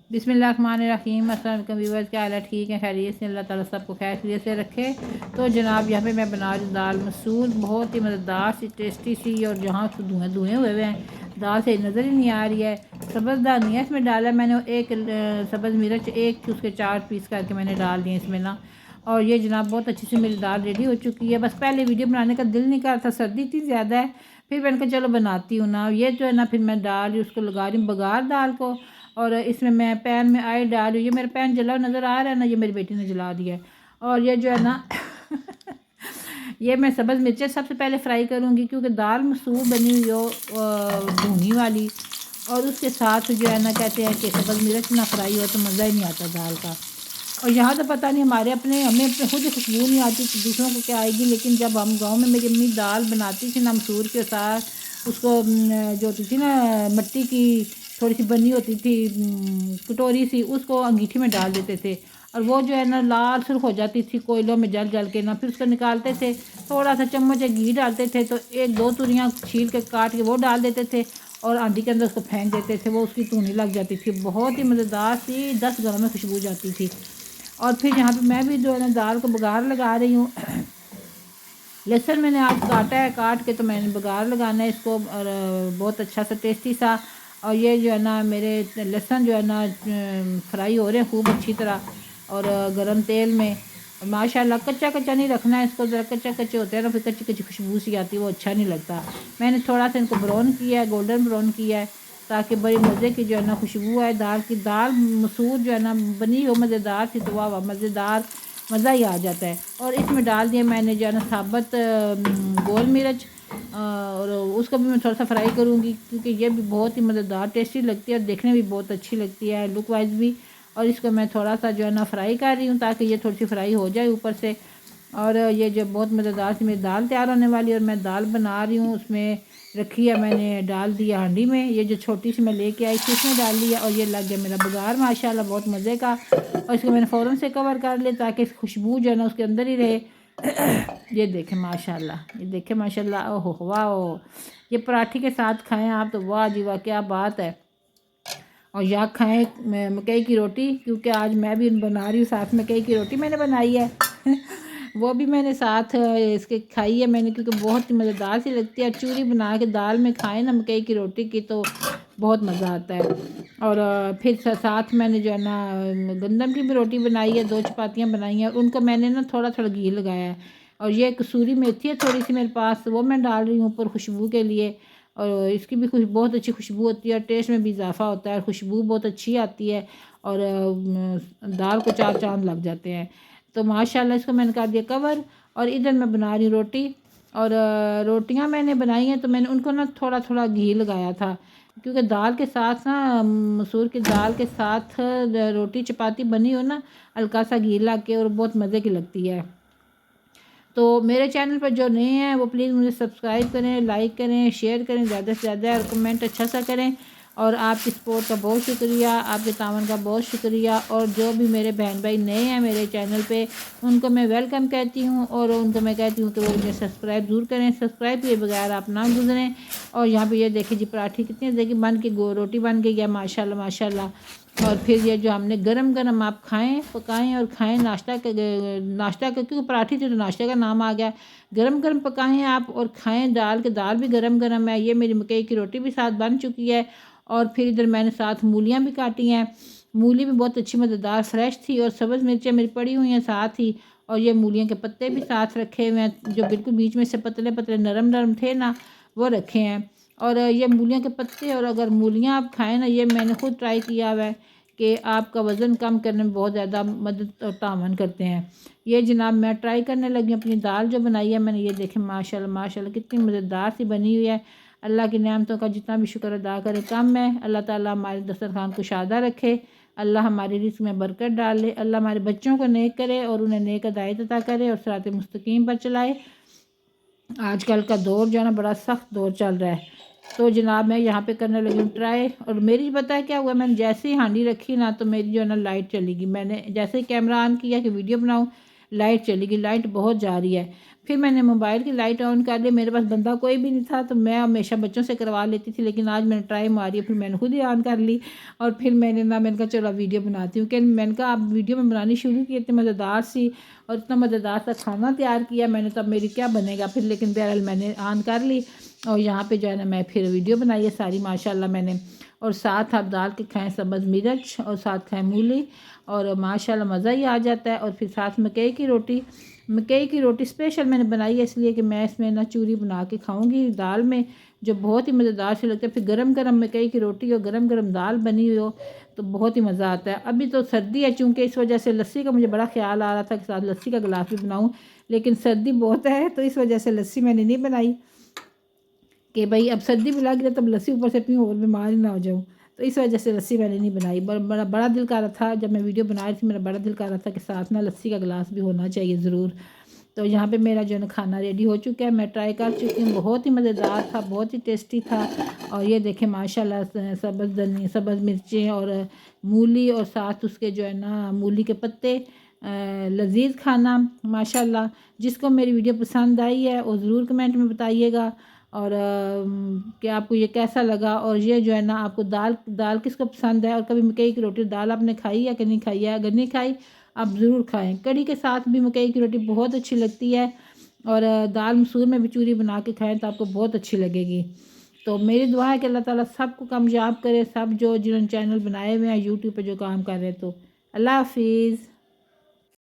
बिस्मिल्लाहिर्रहमानिर्रहीम। अस्सलाम वालेकुम व्यूअर्स, क्या हाल है? ठीक है, खैरियत से? अल्लाह ताला सबको खैर खैरियत से रखे। तो जनाब यहाँ पे मैं बना रही हूँ दाल मसूर, बहुत ही मज़ेदार सी, टेस्टी सी, और जहाँ धुएँ धुएँ हुए हुए हैं, दाल से नज़र ही नहीं आ रही है। सब्ज़ धनिया इसमें डाला मैंने, एक सब्ज़ मिर्च, एक उसके 4 पीस करके मैंने डाल दिए इसमें ना। और ये जनाब बहुत अच्छी सी मेरी दाल रेडी हो चुकी है। बस पहले वीडियो बनाने का दिल नहीं कर रहा था, सर्दी इतनी ज़्यादा है, फिर मैंने कहा चलो बनाती हूँ ना। ये जो है ना, फिर मैं डाल रही उसको, लगा रही हूँ बघार दाल को। और इसमें मैं पैन में ऑयल डाल रही हूँ। ये मेरा पैन जला नज़र आ रहा है ना, ये मेरी बेटी ने जला दिया है। और ये जो है ना ये मैं सब्ज़ मिर्चें सबसे पहले फ्राई करूँगी, क्योंकि दाल मसूर बनी हुई हो भुनी वाली, और उसके साथ जो है ना, कहते हैं कि सब्ज़ मिर्च ना फ्राई हो तो मज़ा ही नहीं आता दाल का। और यहाँ तो पता नहीं, हमारे अपने हमें अपने खुद ही खुशबू नहीं आती, तो दूसरों को क्या आएगी। लेकिन जब हम गांव में मेरी अम्मी दाल बनाती थी ना मसूर के साथ, उसको जो होती थी ना मिट्टी की थोड़ी सी बनी होती थी कटोरी सी, उसको अंगीठी में डाल देते थे, और वो जो है ना लाल सुर्ख हो जाती थी कोयलों में जल जल के ना। फिर उसको निकालते थे, थोड़ा सा चम्मच या घी डालते थे, तो एक दो तुरियाँ छील के काट के वो डाल देते थे, और आंधी के अंदर उसको फेंक देते थे। वो उसकी तूनी लग जाती थी, बहुत ही मज़ेदार सी 10 घरों में खुशबू जाती थी। और फिर यहाँ पे मैं भी जो है ना दाल को बघार लगा रही हूँ। लहसुन मैंने आज काटा है, काट के तो मैंने बघार लगाना है इसको, और बहुत अच्छा सा टेस्टी सा। और ये जो है ना मेरे लहसुन जो है ना फ्राई हो रहे हैं खूब अच्छी तरह, और गरम तेल में। और माशाल्लाह कच्चा कच्चा नहीं रखना है इसको, ज़रा कच्चा कच्चे होते हैं ना, फिर कच्ची कच्ची खुशबू सी आती है, वो अच्छा नहीं लगता। मैंने थोड़ा सा इनको ब्राउन किया है, गोल्डन ब्राउन किया है, ताकि बड़ी मज़े की जो है ना खुशबू आए दाल की। दाल मसूर जो है ना बनी हो मज़ेदार थी, तो वाह वाह मज़ेदार, मज़ा ही आ जाता है। और इसमें डाल दिया मैंने जो है ना साबुत गोल मिर्च, और उसको भी मैं थोड़ा सा फ्राई करूँगी, क्योंकि ये भी बहुत ही मज़ेदार टेस्टी लगती है, और देखने में भी बहुत अच्छी लगती है लुक वाइज भी। और इसको मैं थोड़ा सा जो है ना फ्राई कर रही हूँ, ताकि ये थोड़ी सी फ्राई हो जाए ऊपर से। और ये जो बहुत मज़ेदार सी मेरी दाल तैयार होने वाली है, और मैं दाल बना रही हूँ, उसमें रखी है मैंने, डाल दिया हांडी में। ये जो छोटी सी मैं लेके आई थी उसमें डाल दिया, और ये लग गया मेरा बघार माशाल्लाह बहुत मज़े का। और इसको मैंने फ़ौरन से कवर कर लिया, ताकि इस खुशबू जो है ना उसके अंदर ही रहे। ये देखें माशाल्लाह, ये देखें माशाल्लाह, ओहो वाह। ये पराठे के साथ खाएं आप तो वाह जी वाह, क्या बात है। और या खाएं मकई की रोटी, क्योंकि आज मैं भी बना रही हूँ साथ में मकई की रोटी मैंने बनाई है। वो भी मैंने साथ इसके खाई है मैंने, क्योंकि बहुत ही मज़ेदार सी लगती है। चूरी बना के दाल में खाएं ना मकई की रोटी की, तो बहुत मज़ा आता है। और फिर साथ मैंने जो है ना गंदम की भी रोटी बनाई है, 2 चपातियाँ बनाई हैं, उनको मैंने ना थोड़ा थोड़ा घी लगाया है। और ये कसूरी मेथी है थोड़ी सी मेरे पास, वो मैं डाल रही हूँ ऊपर खुशबू के लिए। और इसकी भी बहुत अच्छी खुशबू होती है, टेस्ट में भी इजाफा होता है, खुशबू बहुत अच्छी आती है, और दाल को 4 चाँद लग जाते हैं। तो माशाल्लाह इसको मैंने कर दिया कवर। और इधर मैं बना रही हूँ रोटी, और रोटियां मैंने बनाई हैं, तो मैंने उनको ना थोड़ा थोड़ा घी लगाया था, क्योंकि दाल के साथ ना मसूर की दाल के साथ रोटी चपाती बनी हो ना, हल्का सा घी ला के, और बहुत मज़े की लगती है। तो मेरे चैनल पर जो नए हैं वो प्लीज़ मुझे सब्सक्राइब करें, लाइक करें, शेयर करें ज़्यादा से ज़्यादा, और कमेंट अच्छा सा करें। और आपकी सपोर्ट का बहुत शुक्रिया, आपके तावन का बहुत शुक्रिया। और जो भी मेरे बहन भाई नए हैं मेरे चैनल पे, उनको मैं वेलकम कहती हूँ, और उनको मैं कहती हूँ कि वो मुझे सब्सक्राइब ज़रूर करें, सब्सक्राइब किए बगैर आप ना गुजरें। और यहाँ पे ये देखिए जी पराठी कितनी देखिए बन के रोटी बन गई है माशाल्लाह माशाल्लाह। और फिर ये जो हमने गरम गरम आप खाएं, पकाएं और खाएं, नाश्ता का, क्योंकि पराठी थी तो नाश्ते का नाम आ गया। गरम गरम पकाएं आप और खाएं, दाल भी गरम गरम है। ये मेरी मकई की रोटी भी साथ बन चुकी है। और फिर इधर मैंने साथ मूलियाँ भी काटी हैं, मूली भी बहुत अच्छी मज़ेदार फ्रेश थी, और सब्ज़ मिर्चें मेरी पड़ी हुई हैं साथ ही। और ये मूलियों के पत्ते भी साथ रखे हुए हैं, जो बिल्कुल बीच में से पतले पतले नरम नरम थे ना, वो रखे हैं। और ये मूलियों के पत्ते, और अगर मूलियाँ आप खाएं ना, ये मैंने खुद ट्राई किया हुआ है कि आपका वज़न कम करने में बहुत ज़्यादा मदद और तावन करते हैं। ये जनाब मैं ट्राई करने लगी अपनी दाल जो बनाई है मैंने, ये देखें माशाल्लाह माशाल्लाह कितनी मज़ेदार सी बनी हुई है। अल्लाह की नेमतों का जितना भी शुक्र अदा करे कम है। अल्लाह ताला हमारे दस्तरखान को शादा रखे, अल्लाह हमारी रिस्क में बरकत डाल ले, अल्लाह हमारे बच्चों को नेक करे और उन्हें नेक हिदायत अता करे और सिरात मुस्तकीम पर चलाए। आजकल का दौर जो है ना बड़ा सख्त दौर चल रहा है। तो जनाब मैं यहाँ पे करने लगी हूँ ट्राई, और मेरी पता है क्या हुआ, मैंने जैसे ही हांडी रखी ना, तो मेरी जो है ना लाइट चली गई। मैंने जैसे ही कैमरा ऑन किया कि वीडियो बनाऊँ, लाइट चली गई, लाइट बहुत जा रही है। फिर मैंने मोबाइल की लाइट ऑन कर ली। मेरे पास बंदा कोई भी नहीं था तो मैं हमेशा बच्चों से करवा लेती थी, लेकिन आज मैंने ट्राई मारी, फिर मैंने खुद ही ऑन कर ली। और फिर मैंने कहा चलो वीडियो बनाती हूँ। कि मैंने कहा आप वीडियो में बनानी शुरू की, इतनी मज़ेदार सी और इतना मज़ेदार सा खाना तैयार किया मैंने, तब मेरी क्या बनेगा फिर। लेकिन बहरहाल मैंने ऑन कर ली और यहाँ पे जो है ना मैं फिर वीडियो बनाई है सारी माशाल्लाह मैंने। और साथ आप डाल के खाएं सब्ज़ मिर्च और साथ खाएं मूली, और माशाल्लाह मज़ा ही आ जाता है। और फिर साथ मकई की रोटी स्पेशल मैंने बनाई है, इसलिए कि मैं इसमें ना चूरी बना के खाऊंगी दाल में, जो बहुत ही मज़ेदार से लगता है। फिर गरम गरम मकई की रोटी और गरम गरम दाल बनी हुई हो तो बहुत ही मज़ा आता है। अभी तो सर्दी है चूँकि, इस वजह से लस्सी का मुझे बड़ा ख्याल आ रहा था कि साथ लस्सी का गिलास भी बनाऊँ, लेकिन सर्दी बहुत है तो इस वजह से लस्सी मैंने नहीं बनाई कि भाई अब सर्दी भी लग रही है तब लस्सी ऊपर से पीऊँ और बीमार ही ना हो जाऊँ। तो इस वजह से लस्सी मैंने नहीं बनाई। बड़ा दिल कर रहा था, जब मैं वीडियो बना रही थी मेरा बड़ा दिल कर रहा था कि साथ ना लस्सी का गिलास भी होना चाहिए ज़रूर। तो यहाँ पे मेरा जो है ना खाना रेडी हो चुका है, मैं ट्राई कर चुकी हूँ, बहुत ही मज़ेदार था, बहुत ही टेस्टी था। और ये देखें माशाल्लाह सब्ज़ मिर्चें और मूली और साथ उसके जो है ना मूली के पत्ते, लजीज खाना माशाल्लाह। जिसको मेरी वीडियो पसंद आई है वो ज़रूर कमेंट में बताइएगा और कि आपको ये कैसा लगा। और ये जो है ना आपको दाल किसको पसंद है, और कभी मकई की रोटी दाल आपने खाई है कि नहीं खाई है, अगर नहीं खाई आप ज़रूर खाएं। कड़ी के साथ भी मकई की रोटी बहुत अच्छी लगती है, और दाल मसूर में भी चूरी बना के खाएं तो आपको बहुत अच्छी लगेगी। तो मेरी दुआ है कि अल्लाह ताला सबको कामयाब करे, सब जो जिन्होंने चैनल बनाए हुए हैं यूट्यूब पे जो काम कर रहे हैं। तो अल्लाह हाफिज़।